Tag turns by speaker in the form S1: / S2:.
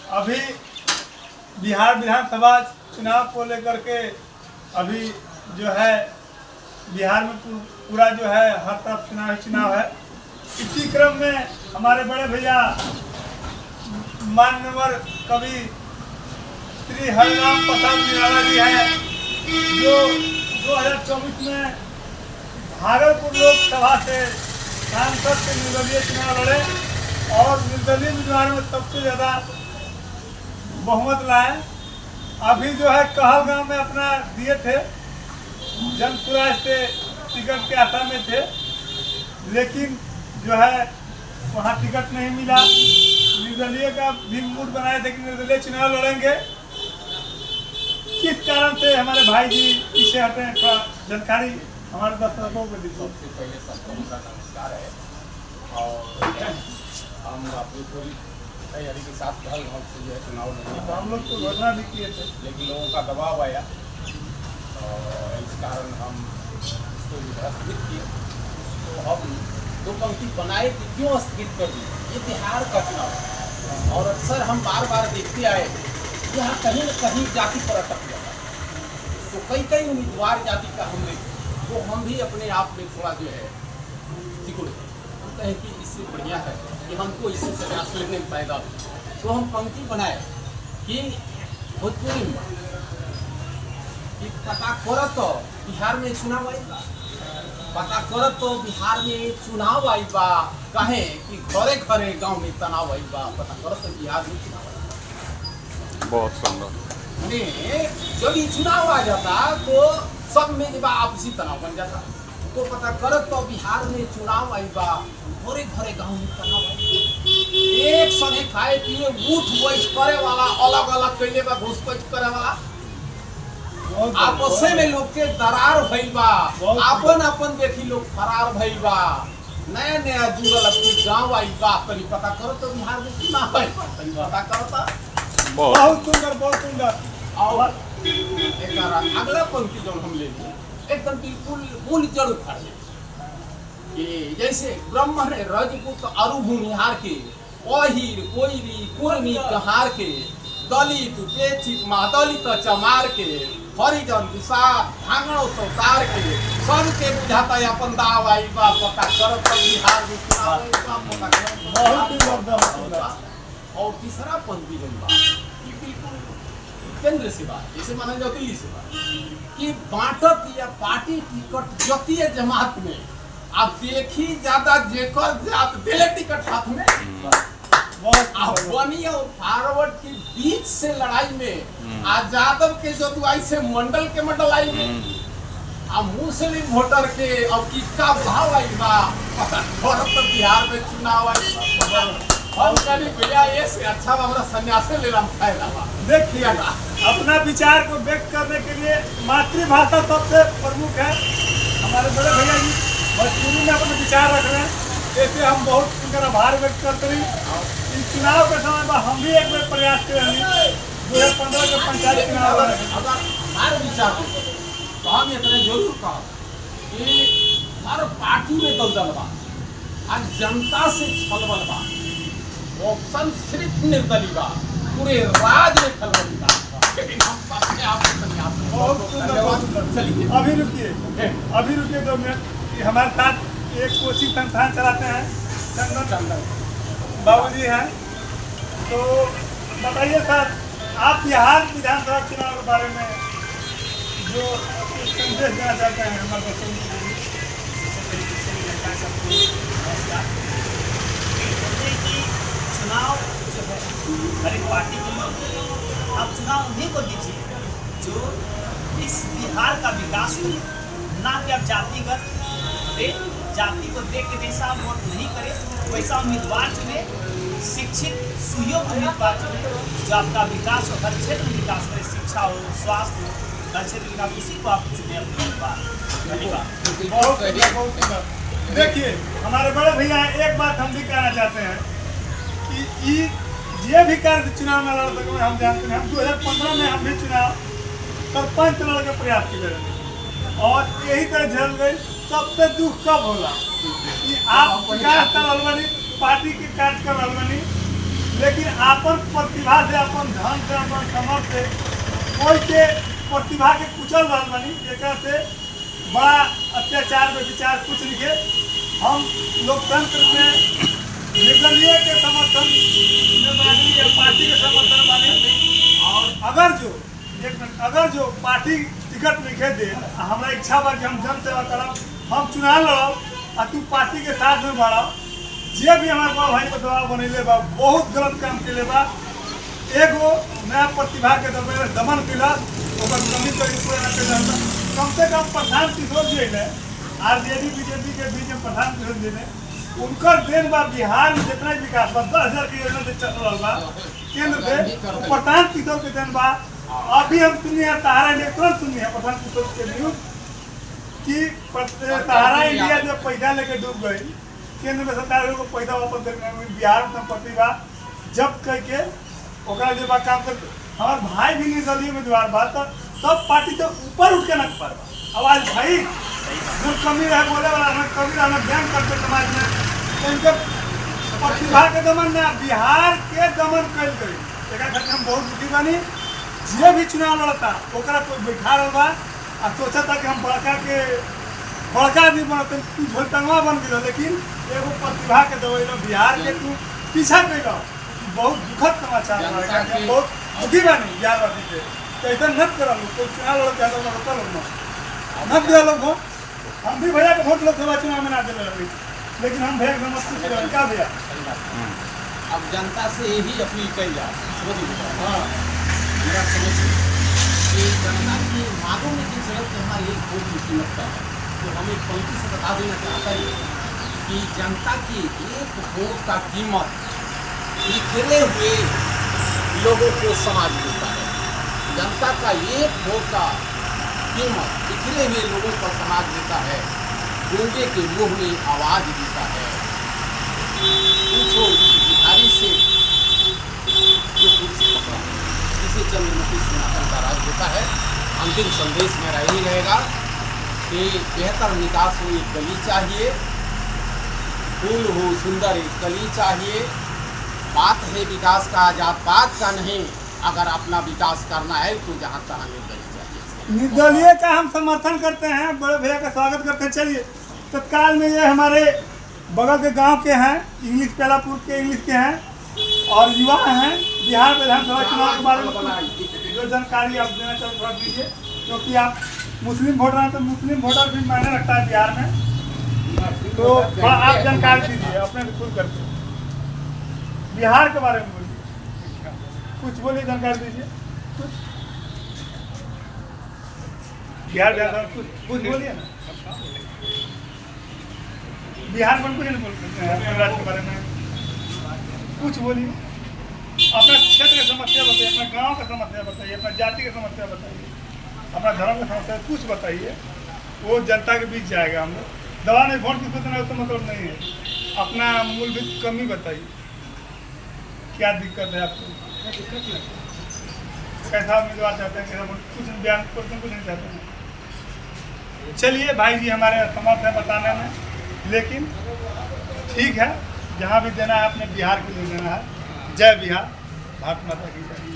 S1: अभी बिहार विधानसभा चुनाव को लेकर के अभी जो है बिहार में पूरा जो है हर तरफ चुनाव ही चुनाव है। इसी क्रम में हमारे बड़े भैया माननीय कवि श्री हरिराम प्रसाद निराला जी हैं, जो 2024 में भागलपुर लोकसभा से सांसद के निर्दलीय चुनाव लड़े और निर्दलीय उम्मीदवार में सबसे ज़्यादा बहुमत लाए। अभी जो है कहलगांव में अपना दिए थे, जनपुरा से टिकट के आशा में थे, लेकिन जो है वहाँ टिकट नहीं मिला। निर्दलीय का भी मूड बनाए थे कि निर्दलीय चुनाव लड़ेंगे। किस कारण से हमारे भाई जी पीछे हटे हैं, थोड़ा जानकारी हमारे दर्शकों को दी।
S2: सबसे पहले सबको उनका नमस्कार है और हम अपनी पूरी तैयारी के साथ कहलगांव से जो है चुनाव लड़ने
S1: तो हम लोग तो घोषणा भी किए थे,
S2: लेकिन लोगों का दबाव आया और इस कारण हम इसको स्थगित किए। तो हम दो पंक्ति बनाए कि क्यों स्थगित कर दी। ये बिहार का चुनाव है और अक्सर हम बार बार देखते आए यहाँ कहीं न कहीं जाति पर अटक जाता है। तो कई उम्मीदवार जाति का हमने तो हम भी अपने आप में थोड़ा जो है सिकुड़ हम कहें कि इससे बढ़िया है कि हमको इससे प्रयास लेने में फायदा हो। तो हम पंक्ति बनाए कि भोजपुरी में कि पता करो तो बिहार में चुनाव आई बा, पता करो तो बिहार में चुनाव आई बा, कहे कि घरे घरे गांव में तनाव आई बा, पता करो तो बिहार में चुनाव आई बा।
S3: बहुत सुंदर।
S2: जब ये चुनाव आ जाता तो सब में जब आपसी तनाव बन जाता। तो पता करो तो बिहार में चुनाव आई बा, घरे घरे गांव में तनाव आई। एक संगे खाए पिए उठ बैठ करे वाला, अलग अलग कैले बा घुसपैठ करे वाला, आपस में लोग के दरार भइल बा, अपन अपन देखी लोग फरार भइल बा, नया नया जुड़ल अपनी गांव आई बा। कभी पता करो तो बिहार में चुनाव आई बा, कभी पता करो तो
S1: बहुत सुंदर, बहुत सुंदर।
S2: और अगला पंक्ति जो हम ले एकदम बिल्कुल मूल जड़ उखाड़ ले कि जैसे ब्राह्मण रजपूत अरु भूमिहार के, अहिर कोइरी कुर्मी कहार के, दलित उपेक्षित मादलित चमार के, हरिजन विषाद भांगड़ो सौतार के, सबके बुझाता अपन दाव आई बा, पता करो तो बिहार में चुनाव आई बा, पता करो। और तीसरा पंक्ति जो बा केंद्र से बात, जैसे माना जाओ दिल्ली से बात कि बांटत या पार्टी टिकट जतीय जमात में आप देखी ज्यादा जेकर जात दिले टिकट हाथ में आप बनी और फॉरवर्ड के बीच से लड़ाई में यादव के जदुआई से मंडल के मंडल आई में आ मुस्लिम वोटर के अब किसका भाव आई बा, पता करो तो बिहार में चुनाव आई बा। हम कभी भैया ये से अच्छा हमारा संन्यास ले रहा फायदा बा।
S1: देखिए अपना विचार को व्यक्त करने के लिए मातृभाषा सबसे प्रमुख है। हमारे बड़े भैया जी भोजपुरी में अपने विचार रख रहे हैं, ऐसे हम बहुत उनका आभार व्यक्त करते हैं। इस चुनाव के समय में हम भी एक बार प्रयास कर रहे हैं, 2015 के पंचायत चुनाव
S2: अगर हमारे विचार तो हम इतने जरूर कहा कि हर पार्टी में दलदल बा, आज जनता से छलबल बा, ऑप्शन सिर्फ निर्दलीय बा, पूरे राज में खलबल बा। लेकिन हम अपने आप
S1: बहुत सुंदर।
S2: चलिए
S1: अभी रुकिए 2 मिनट। हमारे साथ एक कोचिंग संस्थान चलाते हैं, चंदन बाबूजी हैं। तो बताइए सर, आप बिहार विधानसभा चुनाव के बारे में जो संदेश देना चाहते हैं हमारे बच्चों के लिए।
S4: चुनाव जो है हर एक पार्टी के लिए, आप चुनाव उन्हीं को दीजिए जो इस बिहार का विकास हो, ना कि आप जातिगत जाति को देख के जैसा आप वोट नहीं करें वैसा उम्मीदवार चुने, शिक्षित सुयोग्य उम्मीदवार चुने जो आपका विकास हो, हर क्षेत्र में विकास करे, शिक्षा हो, स्वास्थ्य हो, हर क्षेत्र विकास, उसी को आप चुने अपने उम्मीदवार। धन्यवाद।
S1: बहुत सुंदर। देखिए हमारे बड़े भैया एक बात हम भी कहना चाहते हैं कि ये भी कार्य चुनाव में लड़ सके। हम जानते हैं हम 2015 में हम भी चुनाव सरपंच लड़ के प्रयास किए रहे और यही तरह झल गई। सबसे दुख कब होला कि आप विकास कर अलवनी, पार्टी के कार्य कर अलवनी, लेकिन अपन प्रतिभा से, अपन धन से, अपन समर्थ से कोई के प्रतिभा के कुचल रहल बानी, जेकरा से बड़ा अत्याचार में विचार कुछ लिखे। हम लोकतंत्र में निर्दलीय के समर्थन में बानी या पार्टी के समर्थन में बानी। और अगर जो पार्टी टिकट लिखे दे, हमारा इच्छा बा कि हम जन सेवा करब, हम चुनाव लड़ब आ तू पार्टी के साथ में बढ़ब, जे भी हमारे बड़ा भाई पर दबाव बनैले बा बहुत गलत काम के बा। एगो नया प्रतिभा के दमन कैलक, ओकर कमी कम से कम प्रधान किशोर जी ने आरजेडी बीजेपी के बीच में प्रधान किशोर जी ने उनकर देन बा बिहार में जितना विकास बा 10,000 की योजना से चल रहा बा केंद्र से, तो प्रधान किशोर के देन बा। अभी हम सुनिए हैं सहारा इंडिया, तुरंत सुनिए हैं प्रधान किशोर के न्यूज कि सहारा इंडिया जब पैसा लेके डूब गई, केंद्र में सरकार को पैसा वापस देने बिहार में संपत्ति बा जब्त करके ओकरा जो बा काम कर। हमारे भाई भी निर्दलीय उम्मीदवार बा, तो सब पार्टी से ऊपर उठ के न पार आवाज भाई जो कमी रहे बोले वाला हमें कमी रहना बयान करते समाज में, तो इनके प्रतिभा के दमन में बिहार के दमन कल गई। एक खातिर हम बहुत दुखी बानी। जे भी चुनाव लड़ता ओकरा कोई बैठा रहा बा आ सोचा था कि हम बड़का आदमी बनते, तू झोलटंगवा बन गए, लेकिन एगो प्रतिभा के दबेलो बिहार के तू पीछा कैल। बहुत दुखद समाचार है, बहुत दुखी बानी बिहारवासी से। तो ऐसा न करा लोग, कोई चुनाव लड़ जाता रोका लोग न दिया लोग वोट। हम भी भैया के वोट लोकसभा चुनाव में ना दिले लगे, लेकिन हम भैया समझते क्या भैया।
S2: अब जनता से यही अपील कही जा मेरा समझ कि जनता की मांगों में जिस जगह से हमारी एक वोट की कीमत है, तो हमें पंक्ति से बता देना चाहता है कि जनता की एक वोट का कीमत बिखरे हुए लोगों को समाज देता है। जनता का एक वोट का कीमत बिखरे हुए लोगों को समाज देता है, गूंगे के मुंह में आवाज देता है। पूछो भिखारी से जो कुर्सी पकड़ा, जिसे चंद्रमुखी सिंहासन का राज होता है। अंतिम संदेश मेरा यही रहेगा कि बेहतर निकास हो एक गली चाहिए, फूल हो सुंदर एक गली चाहिए। बात है विकास का, जात पात का नहीं। अगर अपना विकास करना है तो जहाँ तहाँ निर्दलीय चाहिए।
S1: निर्दलीय का हम समर्थन करते हैं, बड़े भैया का स्वागत करते हैं। चलिए तत्काल में ये हमारे बगल के गांव के हैं, इंग्लिश पेलापुर के इंग्लिश के हैं और युवा हैं। बिहार विधानसभा चुनाव के बारे में जो जानकारी आप देना चाहते थोड़ा दीजिए, क्योंकि आप मुस्लिम वोटर हैं तो मुस्लिम वोटर भी मायने रखता है बिहार में, तो थोड़ा आप जानकारी दीजिए अपने खुद करके बिहार के बारे में बोलिए, कुछ बोलिए, जानकारी दीजिए कुछ बिहार कुछ बोलिए ना। बिहार में कुछ नहीं बोल सकते हैं, अपने राज्य के बारे में कुछ बोलिए, अपना क्षेत्र की समस्या बताइए, अपने गांव का समस्या बताइए, अपना जाति की समस्या बताइए, अपना धर्म की समस्या कुछ बताइए। वो जनता के बीच जाएगा। हम लोग दवा नहीं वोट किसको देना उसका मतलब नहीं है। अपना मूलभूत कमी बताइए, क्या दिक्कत है आपको, कैसा उम्मीदवार चाहते हैं, कैसा कुछ बयान कुछ नहीं चाहते हैं। चलिए भाई जी हमारे समर्थ है बताने में, लेकिन ठीक है, जहाँ भी देना है अपने बिहार के लिए देना है। जय बिहार, भारत माता की जय।